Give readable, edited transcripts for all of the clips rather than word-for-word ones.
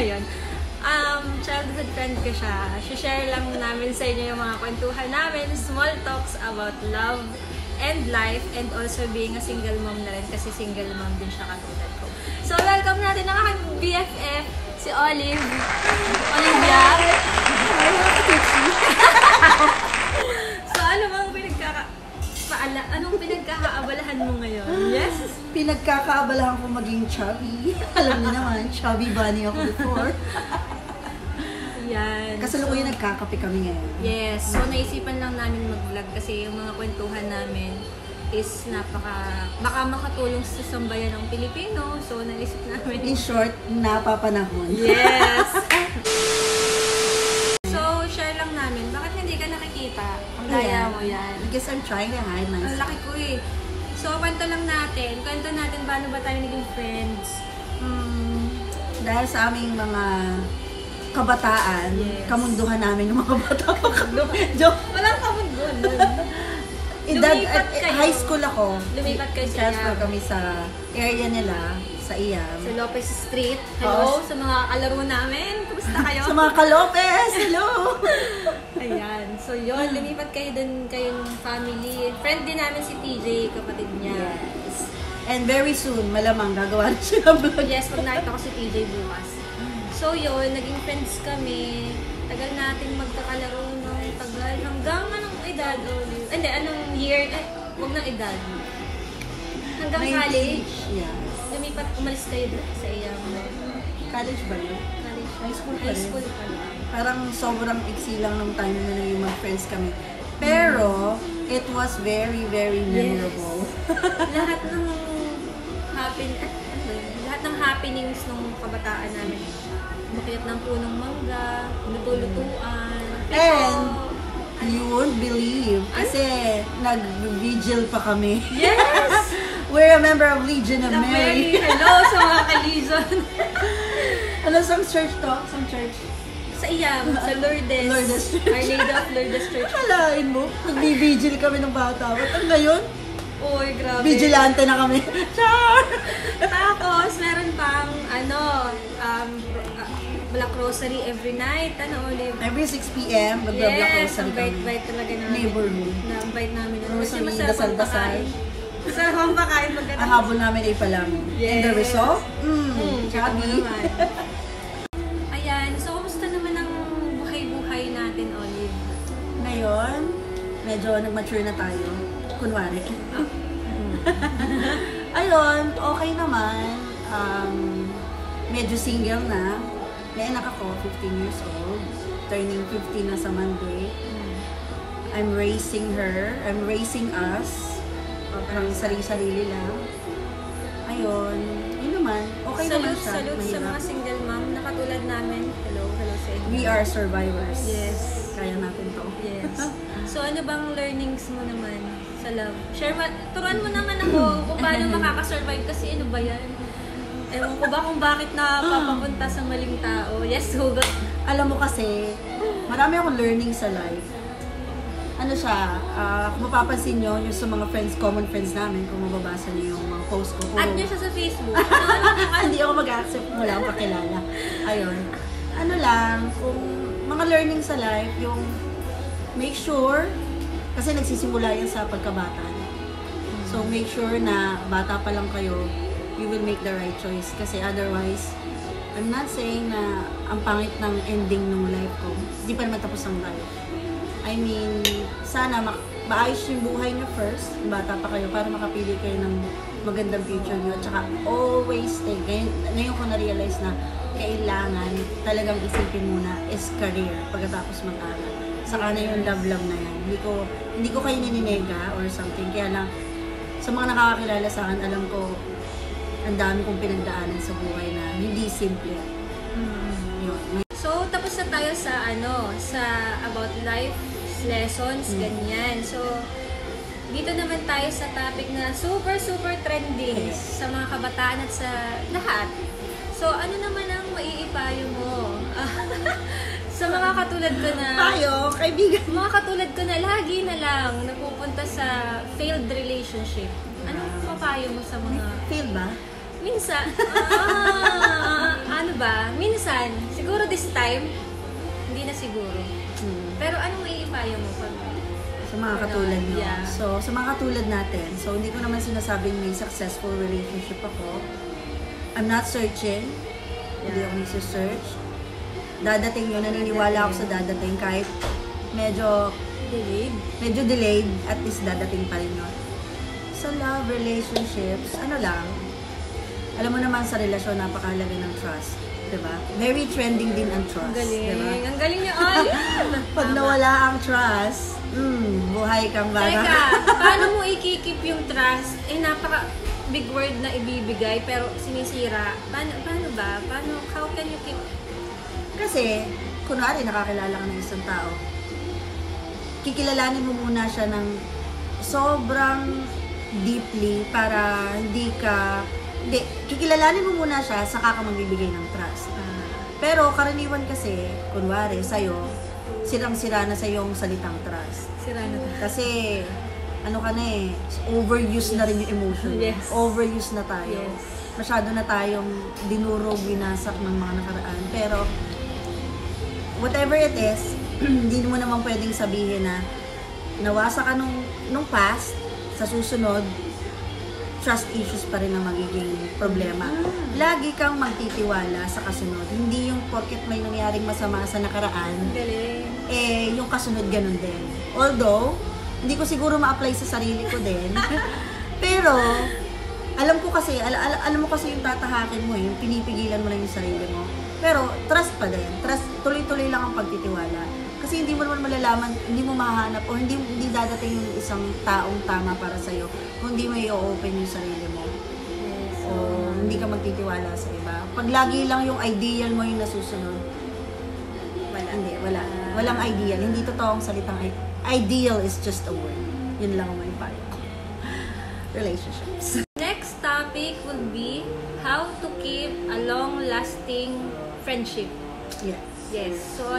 ngayon. Childhood friend ko siya. Share lang namin sa inyo yung mga kwentuhan namin, small talks about love and life, and also being a single mom na rin kasi single mom din siya katulad ko. So, welcome natin ang aking BFF, si Olive. Olivia. So, anong pinagkakaabalahan mo ngayon? Yes? Pinagkakaabalahan ko maging chubby. Alam niyo naman, chubby bunny ako before. Yan. Kasalukuyan nagkakape kami ngayon. Yes. So, naisipan lang namin mag-vlog kasi yung mga kwentuhan namin is baka makatulong sa sambayan ng Pilipino. So, naisip namin. In short, napapanahon. Yes. So, share lang namin. Bakit hindi ka nakikita? Ang daya mo yan. Because I'm trying to hide myself. Ang laki ko eh. So, kwento natin paano ba tayo naging friends? Dahil sa aming mga kabataan, yes. Kamunduhan namin ng mga bata. Joke. Walang kamunduhan. High school ako. Lumipat kayo sa Transfer kami sa area nila, sa IAM. Sa Lopez Street. Hello sa mga kalaro namin. Kumusta kayo? Sa mga ka-Lopez. Hello! Ayan. So yun, lumipat kayo dun, kayong family. Friend din namin si TJ, kapatid niya. Yes. And very soon, malamang gagawa na siya ng vlog. Yes, pag nakita ko si TJ bukas. So yun, naging friends kami. Tagal nating magkakalaro ng tagal. Hanggang anong edad? Hindi, anong year? Huwag ng edad. Hanggang college. Yeah. Lumipat, umalis kayo sa iyang College ba yun? college. High school pa High rin. school pa lang. Parang sobrang iksi lang ng time na yung mga friends kami. Pero, it was very, very memorable. Lahat ng happenings nung kabataan namin. Makiyat ng punong mangga, lutulutuan. And, you won't believe, kasi nag-vigil pa kami. Yes! We're a member of Legion of Mary. Hello sa mga ka-Legion. Ano, some church to? Some church? Sa IAM, sa Lourdes. Lourdes Church. Our Lady of Lourdes Church. Alain mo, nag-vigil kami ng bata. Ba't ang ngayon? Uy, grabe. Vigilante na kami. Char! Tapos, meron pang, Black Rosary every night. Olive? Every 6 p.m. mag-Black Yes, Rosary ang bait-bait talaga namin. Neighborhood. Na-invite namin. Kasi Rosary, masarap ang dasal-dasal. pakain. Masarap ang pakain pagkatapos. Ang habol namin ay pala. Yes. And the result? Chubby. Ayan, so kumusta naman ang buhay-buhay natin, Olive? Ngayon, medyo nag-mature na tayo. Kunwari. Ayun, okay naman. Medyo single na. May anak ako, 15 years old. Turning 15 na sa Monday. I'm raising her. I'm raising us. Parang sarili-sarili lang. Ayun. Yun naman. Okay naman siya. Salute sa mga single mom na katulad namin. Hello sa inyo. We are survivors. Yes. Kaya natin to. Yes. So ano bang learnings mo naman sa love? Turuan mo naman ako kung paano makakasurvive kasi ano ba yan? Ewan ko ba kung bakit napapapunta sa maling tao? Yes, hugot. Alam mo kasi, marami akong learning sa life. Ano siya, kung mapapansin nyo, yung sa mga friends, common friends namin, kung mababasa nyo yung mga post ko. Add nyo siya sa Facebook. Hindi ako mag-accept, wala akong pakilala. Ayun. Ano lang, kung mga learning sa life, yung make sure, kasi nagsisimula yan sa pagkabata. So make sure na bata pa lang kayo, you will make the right choice. Kasi otherwise, I'm not saying na ang pangit ng ending ng life ko. Hindi pa naman tapos ang life. I mean, sana maayos yung buhay nyo first, bata pa kayo, para makapili kayo ng magandang future nyo. At saka, always think, ngayon ko na-realize na kailangan talagang isipin muna is career pagkatapos mag-aral. Saka na yung love na yan. Hindi ko kayo nininega or something. Kaya lang, sa mga nakakakilala sa akin, alam ko, ang dami kong pinagdaanan sa buhay na hindi simple. Yun. So, tapos na tayo sa sa about life lessons, ganyan. So, dito naman tayo sa topic na super trending sa mga kabataan at sa lahat. So, ano naman ang maiipayo mo? Sa mga katulad ko na... Payo, kaibigan. Mga katulad ko na lagi na lang napupunta sa failed relationship. Anong papayo mo sa mga... Fail ba? Minsan. Ano ba? Minsan. Siguro this time, hindi na siguro. Pero anong maiipayo mo pag Sa mga katulad nyo. Yeah. So, sa mga katulad natin, so hindi ko naman sinasabing may successful relationship ako. I'm not searching. Hindi ako nagsisearch. Dadating yun, naniniwala ako sa dadating kahit medyo delayed, at least dadating pa rin yun. Sa love, relationships, ano lang, alam mo naman sa relasyon, napakahalaga ng trust. Diba? Very trending din ang trust. Ang galing. Diba? Ang galing niya. Ay! Pag nawala ang trust, buhay kang bata. Teka, paano mo ikikip yung trust? Napaka big word na ibibigay pero sinisira. Paano ba? How can you keep? Kasi, kunwari nakakilala ka ng isang tao, kikilalanin mo muna siya ng sobrang deeply para kikilalanin mo muna siya saka ka magbibigay ng trust. Pero karaniwan kasi, kunwari sa'yo, sirang-sira na sa yung salitang trust. Sira na tayo. Kasi, ano ka na overuse na rin yung emotion. Yes. Overuse na tayo. Yes. Masyado na tayong dinurog, winasak ng mga nakaraan. Pero, whatever it is, hindi mo naman pwedeng sabihin na nawasa ka nung past, sa susunod, trust issues pa rin ang magiging problema. Lagi kang magtitiwala sa kasunod. Hindi yung porket may nangyaring masama sa nakaraan, Galing. yung kasunod ganun din. Although, hindi ko siguro ma-apply sa sarili ko din. Pero, alam ko kasi, alam mo kasi yung tatahakin mo, yung pinipigilan mo lang yung sarili mo. Pero, trust pa din. Trust, tuloy-tuloy lang ang pagtitiwala. Kasi hindi mo naman malalaman, hindi mo mahanap, o hindi dadating yung isang taong tama para sa'yo kung hindi mo i-open yung sarili mo. Yes. O hindi ka magtitiwala sa iba. Pag lagi lang yung ideal mo yung nasusunod, wala. Walang ideal. Hindi totoong salitang ideal is just a word. Yun lang ang may payo. Relationships. Next topic would be how to keep a long-lasting friendship. Yes. Yes. So,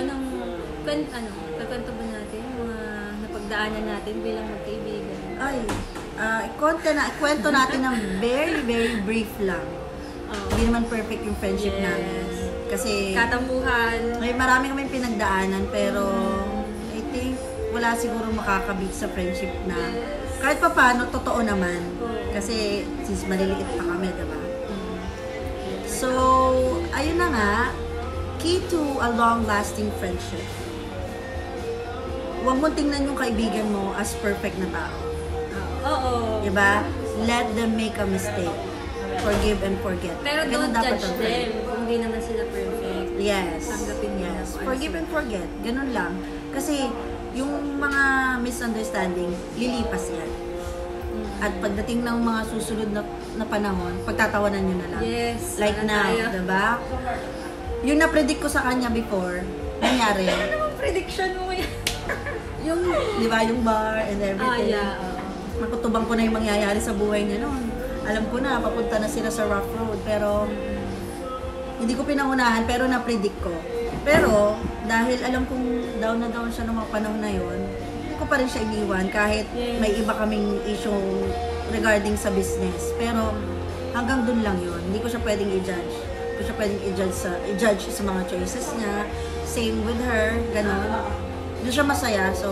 pagkwento ba natin mga napagdaanan natin bilang magkaibigan? Ay, kwento natin ng very, very brief lang. Hindi naman perfect yung friendship namin. Kasi, Katampuhan. marami kami pinagdaanan, pero I think wala siguro makakabit sa friendship na kahit pa paano, totoo naman. Kasi, since maliliit pa kami, diba? So, ayun na nga, key to a long-lasting friendship. Huwag mo tingnan yung kaibigan mo as perfect na tao. Oo. Diba? Let them make a mistake. Forgive and forget. Pero Ganun don't dapat judge ang friend. them kung hindi naman sila perfect. Yes. Tanggapin mo Yes. na. Forgive and forget. Ganun lang. Kasi yung mga misunderstanding, lilipas yan. At pagdating ng mga susunod na panahon, pagtatawanan nyo na lang. Yes. Like wala now, tayo. diba? Yung na-predict ko sa kanya before, nangyari. Ano bang prediction mo yan? Yung, di ba, yung bar and everything. Nakutubang ko na yung mangyayari sa buhay niya noon. Alam ko na, papunta na sila sa rough road. Pero, hindi ko pinangunahan, pero na-predict ko. Pero, dahil alam kong down na down siya noong mga panahon na yon, hindi ko pa rin siya iniwan kahit may iba kaming issue regarding sa business. Pero, hanggang dun lang yon. Hindi ko siya pwedeng i-judge. Hindi ko siya pwedeng i-judge sa mga choices niya. Same with her, gano'n. Hindi siya masaya, so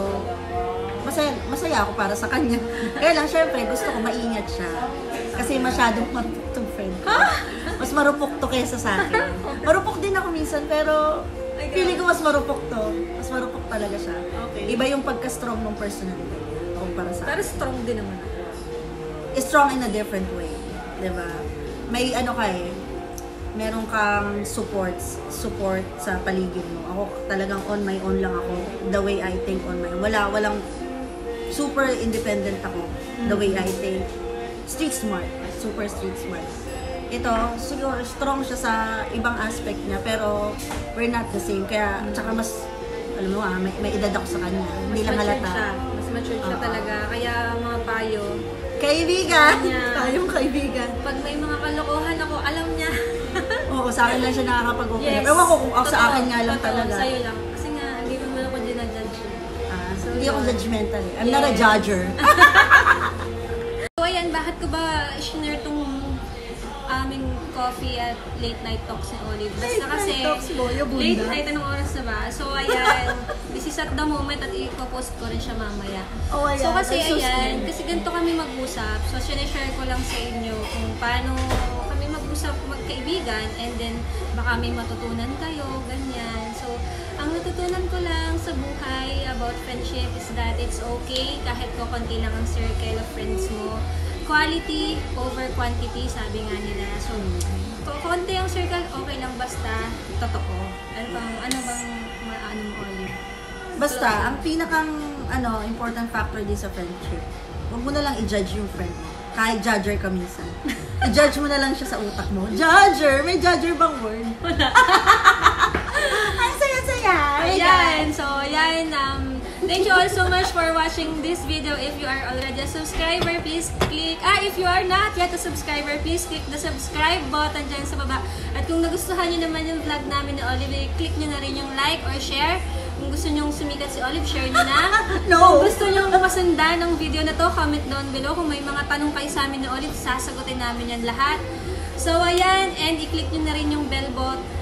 masaya ako para sa kanya. Kaya lang, syempre, gusto ko maingat siya. Kasi masyadong marupok tong friend ko. Mas marupok to kaysa sa akin. Marupok din ako minsan, pero feeling ko mas marupok to. Mas marupok talaga siya. Okay. Iba yung pagka-strong ng personality niya kumpara sa Pero akin. strong din naman ako. Strong in a different way. Diba? May ano ka meron kang support sa paligid mo. Ako talagang on my own lang ako. The way I think on my own. Walang super independent ako. The way I think. Street smart. Super street smart. Ito, siguro strong siya sa ibang aspect niya, pero we're not the same. Kaya, tsaka mas, alam mo may edad ako sa kanya. Hindi lang halata. Mas mature siya talaga. Kaya mga payo, Kaibigan! Kanya. Tayong kaibigan. pag may mga kalokohan ako, alam niya. Oo, sa akin lang siya nakakapag-open. Yes. Ewan ko kung sa Totoo, akin nga lang totoo, talaga. Sa'yo lang. Kasi nga, hindi naman ako dinajudge. So, hindi ako yun. judgmental eh. I'm not a judger. So, ayan, bakit ko ba share tong aming coffee at late night talks ni Olive. Basta kasi, Late night talks mo, yung bunda. late night, anong oras na ba? So, ayan, this is at the moment at ipopost ko rin siya mamaya. Oh, ayan. So, kasi I'm so ayan, scared. kasi ganito kami mag-usap. So, sinishare ko lang sa inyo kung paano kami mag-usap magkaibigan and then baka may matutunan kayo, ganyan. So, ang natutunan ko lang sa buhay about friendship is that it's okay kahit konti lang ang circle of friends mo. Quality over quantity, sabi nga nila. So, konti ang circle, okay lang basta totoo. Ano bang ano mo, Olive? Basta, ang pinakang important factor din sa friendship, huwag mo na lang i-judge yung friend mo. Kahit judger ka minsan. I-judge mo na lang siya sa utak mo. Judger! May judger bang word? Ang saya-saya! Ayan, so ayan, thank you all so much for watching this video. If you are already a subscriber, please click, if you are not yet a subscriber, please click the subscribe button dyan sa baba. At kung nagustuhan nyo naman yung vlog namin ni Olive, click nyo na rin yung like or share. Kung gusto nyo sumikat si Olive, share nyo na. No! Kung gusto nyo masundan ng video na to, comment down below. Kung may mga tanong kayo sa amin ni Olive, sasagutin namin yan lahat. So, ayan, and i-click nyo na rin yung bell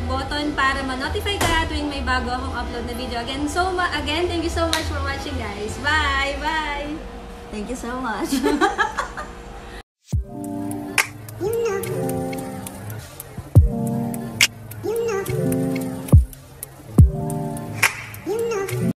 button para ma-notify ka tuwing may bago akong upload na video. Again, thank you so much for watching, guys. Bye! Bye! Thank you so much.